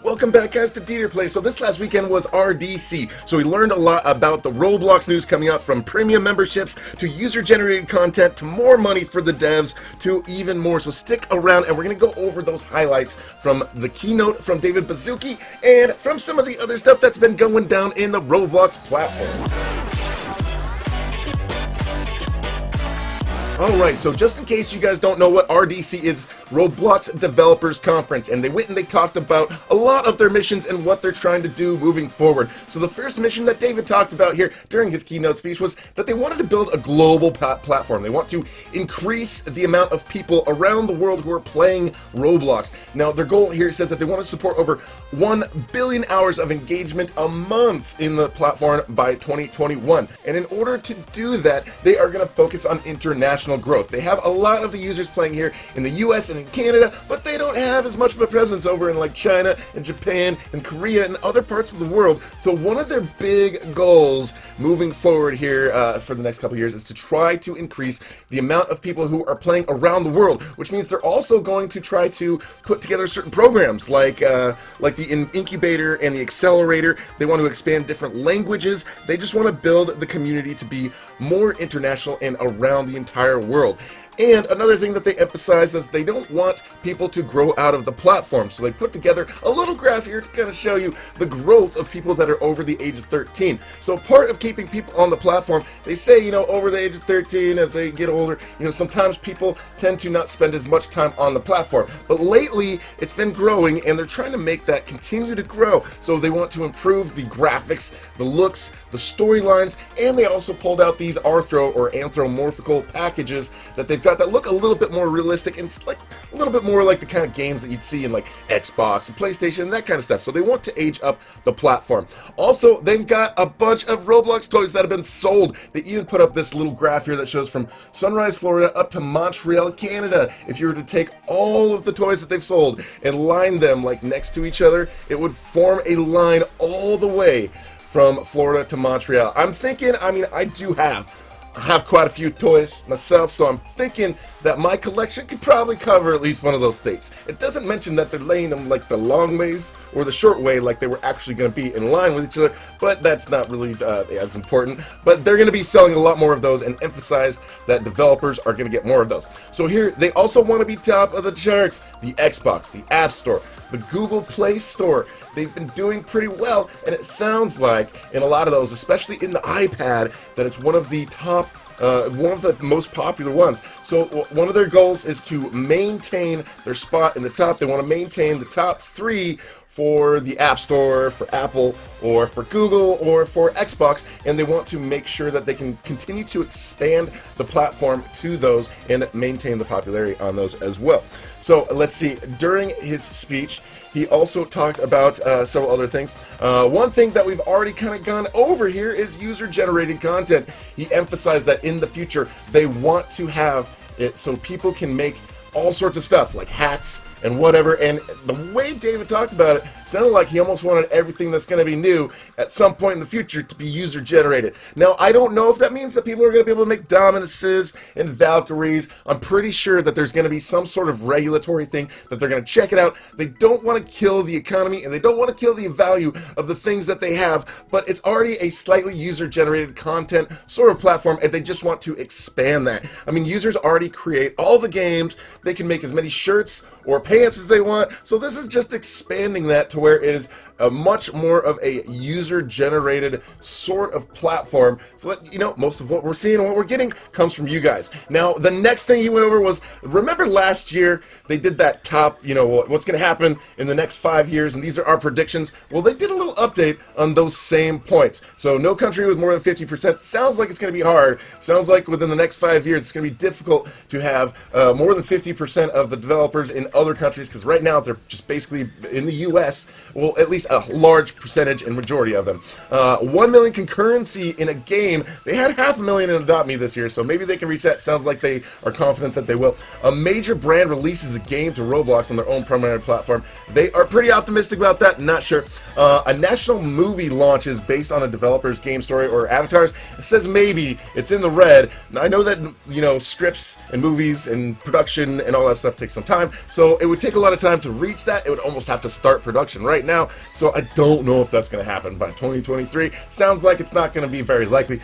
Welcome back, guys, to DeeterPlays. So this last weekend was RDC, so we learned a lot about the Roblox news coming out, from premium memberships to user-generated content to more money for the devs to even more. So stick around, and we're going to go over those highlights from the keynote from David Baszucki and from some of the other stuff that's been going down in the Roblox platform. Alright, so just in case you guys don't know what RDC is, Roblox Developers Conference, and they went and they talked about a lot of their missions and what they're trying to do moving forward. So the first mission that David talked about here during his keynote speech was that they wanted to build a global platform. They want to increase the amount of people around the world who are playing Roblox. Now, their goal here says that they want to support over 1 billion hours of engagement a month in the platform by 2021. And in order to do that, they are going to focus on international growth. They have a lot of the users playing here in the US and in Canada, but they don't have as much of a presence over in like China and Japan and Korea and other parts of the world. So one of their big goals moving forward here for the next couple of years is to try to increase the amount of people who are playing around the world, which means they're also going to try to put together certain programs like the incubator and the accelerator. They want to expand different languages. They just want to build the community to be more international and around the entire world. And another thing that they emphasize is they don't want people to grow out of the platform. So they put together a little graph here to kind of show you the growth of people that are over the age of 13. So part of keeping people on the platform, they say, you know, over the age of 13, as they get older, you know, sometimes people tend to not spend as much time on the platform. But lately, it's been growing, and they're trying to make that continue to grow. So they want to improve the graphics, the looks, the storylines, and they also pulled out these arthro or anthropomorphical packages that they've got that look a little bit more realistic and it's like a little bit more like the kind of games that you'd see in like Xbox and PlayStation and that kind of stuff. So they want to age up the platform. Also, they've got a bunch of Roblox toys that have been sold. They even put up this little graph here that shows from Sunrise, Florida up to Montreal, Canada. If you were to take all of the toys that they've sold and line them like next to each other, it would form a line all the way from Florida to Montreal. I'm thinking, I mean, I have quite a few toys myself, so I'm thinking that my collection could probably cover at least one of those states. It doesn't mention that they're laying them like the long ways or the short way, like they were actually going to be in line with each other, but that's not really as important. But they're going to be selling a lot more of those and emphasize that developers are going to get more of those. So here, they also want to be top of the charts. The Xbox, the App Store, the Google Play Store. They've been doing pretty well, and it sounds like in a lot of those, especially in the iPad, that it's one of the top, one of the most popular ones. So one of their goals is to maintain their spot in the top. They want to maintain the top 3 for the App Store, for Apple, or for Google, or for Xbox, and they want to make sure that they can continue to expand the platform to those and maintain the popularity on those as well. So let's see, during his speech, he also talked about several other things. One thing that we've already kind of gone over here is user-generated content. He emphasized that in the future, they want to have it so people can make all sorts of stuff, like hats and whatever, and the way David talked about it sounded like he almost wanted everything that's going to be new at some point in the future to be user-generated. Now, I don't know if that means that people are going to be able to make Dominuses and Valkyries. I'm pretty sure that there's going to be some sort of regulatory thing that they're going to check it out. They don't want to kill the economy, and they don't want to kill the value of the things that they have, but it's already a slightly user-generated content sort of platform, and they just want to expand that. I mean, users already create all the games. They can make as many shirts or pants as they want, so this is just expanding that to where it is a much more of a user-generated sort of platform, so that, you know, most of what we're seeing and what we're getting comes from you guys. Now, the next thing he went over was, remember last year they did that top, you know, what's going to happen in the next 5 years, and these are our predictions. Well, they did a little update on those same points. So no country with more than 50%. Sounds like it's going to be hard. Sounds like within the next 5 years it's going to be difficult to have more than 50% of the developers in other countries, because right now they're just basically in the US, well, at least a large percentage and majority of them. 1 million concurrency in a game. They had 500,000 in Adopt Me this year, so maybe they can reach that. Sounds like they are confident that they will. A major brand releases a game to Roblox on their own primary platform. They are pretty optimistic about that. Not sure. A national movie launches based on a developer's game story or avatars. It says maybe. It's in the red. Now, I know that, you know, scripts and movies and production and all that stuff takes some time, so it would take a lot of time to reach that. It would almost have to start production production right now, so I don't know if that's going to happen by 2023. Sounds like it's not going to be very likely.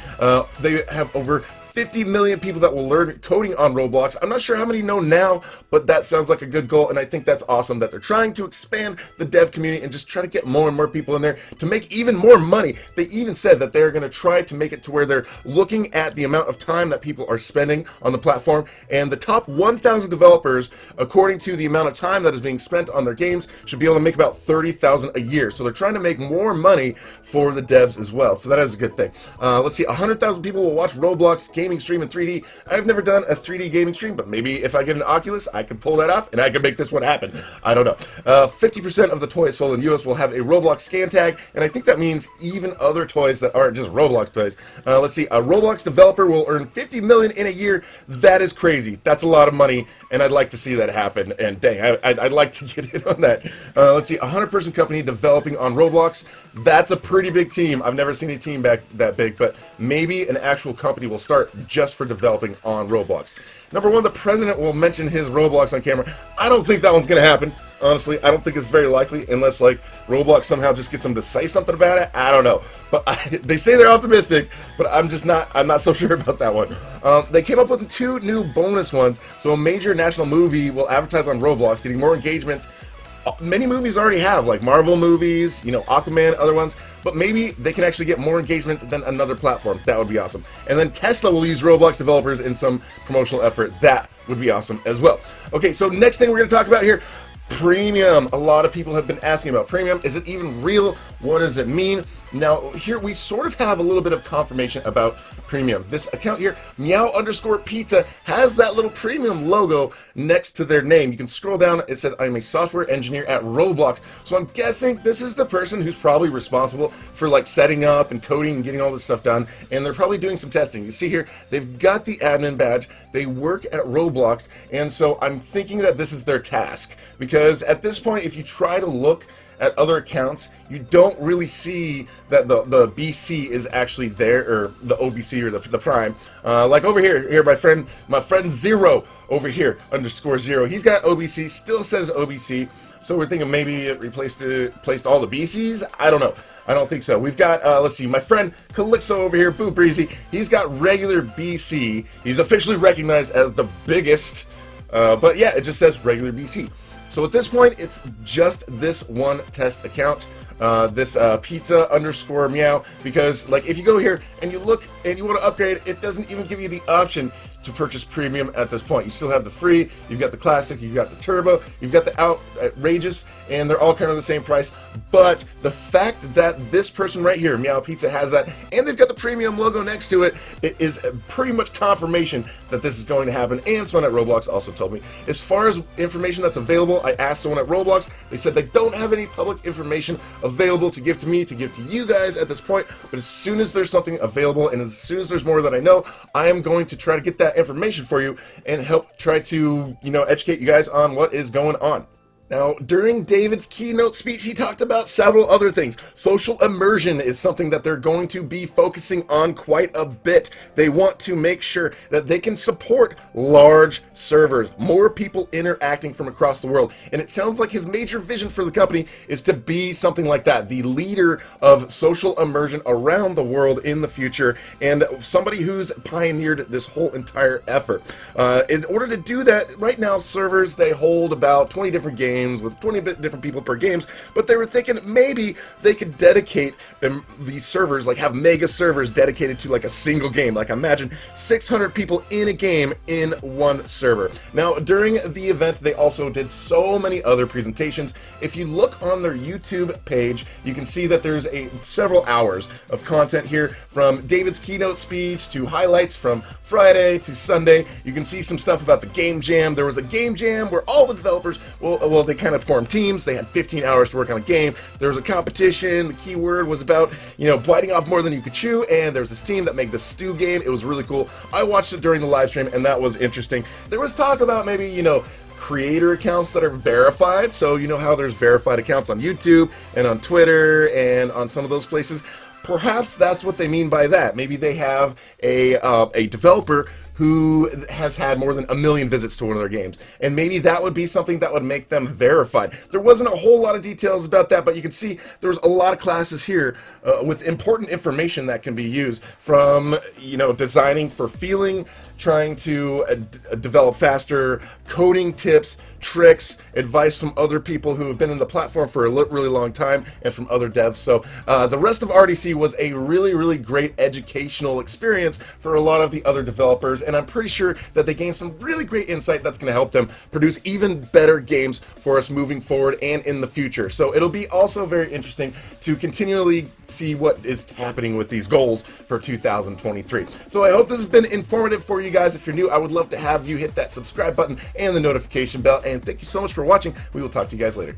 They have over 50 million people that will learn coding on Roblox. I'm not sure how many know now, but that sounds like a good goal, and I think that's awesome that they're trying to expand the dev community and just try to get more and more people in there to make even more money. They even said that they're going to try to make it to where they're looking at the amount of time that people are spending on the platform, and the top 1,000 developers, according to the amount of time that is being spent on their games, should be able to make about $30,000 a year. So they're trying to make more money for the devs as well. So that is a good thing. Let's see, 100,000 people will watch Roblox gaming stream in 3D. I've never done a 3D gaming stream, but maybe if I get an Oculus, I can pull that off and I can make this one happen. I don't know. 50% of the toys sold in the US will have a Roblox scan tag, and I think that means even other toys that aren't just Roblox toys. Let's see, a Roblox developer will earn $50 million in a year. That is crazy. That's a lot of money, and I'd like to see that happen, and dang, I'd like to get in on that. Let's see, a 100-person company developing on Roblox. That's a pretty big team. I've never seen a team back that big, but maybe an actual company will start just for developing on Roblox. Number one, the president will mention his Roblox on camera. I don't think that one's going to happen. Honestly, I don't think it's very likely unless, like, Roblox somehow just gets them to say something about it. I don't know. But they say they're optimistic, but I'm not so sure about that one. They came up with 2 new bonus ones. So a major national movie will advertise on Roblox, getting more engagement. Many movies already have, like Marvel movies, you know, Aquaman, other ones, but maybe they can actually get more engagement than another platform. That would be awesome. And then Tesla will use Roblox developers in some promotional effort. That would be awesome as well. Okay, so next thing we're going to talk about here, Premium. A lot of people have been asking about Premium. Is it even real? What does it mean? Now, here we sort of have a little bit of confirmation about Premium. This account here, meow_pizza, has that little Premium logo next to their name. You can scroll down. It says, I'm a software engineer at Roblox. So I'm guessing this is the person who's probably responsible for, like, setting up and coding and getting all this stuff done. And they're probably doing some testing. You see here, they've got the admin badge. They work at Roblox. And so I'm thinking that this is their task. Because at this point, if you try to look at other accounts, you don't really see that the BC is actually there, or the OBC, or the Prime. Like over here, my friend Zero over here, _0. He's got OBC, still says OBC. So we're thinking maybe it replaced all the BCs. I don't know. I don't think so. We've got, let's see, my friend Calixo over here, Boo Breezy. He's got regular BC. He's officially recognized as the biggest, but yeah, it just says regular BC. So at this point, it's just this one test account, this pizza _meow, because, like, if you go here and you look and you want to upgrade, it doesn't even give you the option to purchase Premium at this point. You still have the free, you've got the classic, you've got the turbo, you've got the outrageous, and they're all kind of the same price. But the fact that this person right here, Meow Pizza, has that, and they've got the Premium logo next to it, it is pretty much confirmation that this is going to happen. And someone at Roblox also told me. As far as information that's available, I asked someone at Roblox, they said they don't have any public information available to give to me, to give to you guys at this point, but as soon as there's something available, and as soon as there's more that I know, I am going to try to get that information for you and help try to, you know, educate you guys on what is going on. Now, during David's keynote speech, he talked about several other things. Social immersion is something that they're going to be focusing on quite a bit. They want to make sure that they can support large servers, more people interacting from across the world. And it sounds like his major vision for the company is to be something like that, the leader of social immersion around the world in the future, and somebody who's pioneered this whole entire effort. In order to do that, right now, servers, they hold about 20 different games with 20 different people per games, but they were thinking maybe they could dedicate these servers, like have mega servers dedicated to like a single game. Like imagine 600 people in a game in one server. Now during the event they also did so many other presentations. If you look on their YouTube page, you can see that there's several hours of content here, from David's keynote speech to highlights from Friday to Sunday. You can see some stuff about the game jam. There was a game jam where all the developers, well, they kind of formed teams. They had 15 hours to work on a game. There was a competition. The keyword was about, you know, biting off more than you could chew, and there was this team that made the stew game. It was really cool. I watched it during the live stream, and that was interesting. There was talk about maybe, you know, creator accounts that are verified. So you know how there's verified accounts on YouTube and on Twitter and on some of those places. Perhaps that's what they mean by that. Maybe they have a developer who has had more than 1 million visits to one of their games, and maybe that would be something that would make them verified. There wasn't a whole lot of details about that, but you can see there's a lot of classes here with important information that can be used, from designing for feeling, trying to develop faster, coding tips, tricks, advice from other people who have been in the platform for a really long time, and from other devs. So the rest of RDC was a really great educational experience for a lot of the other developers, and I'm pretty sure that they gained some really great insight that's going to help them produce even better games for us moving forward and in the future. So it'll be also very interesting to continually see what is happening with these goals for 2023. So I hope this has been informative for you guys. If you're new, I would love to have you hit that subscribe button and the notification bell, and thank you so much for watching. We will talk to you guys later.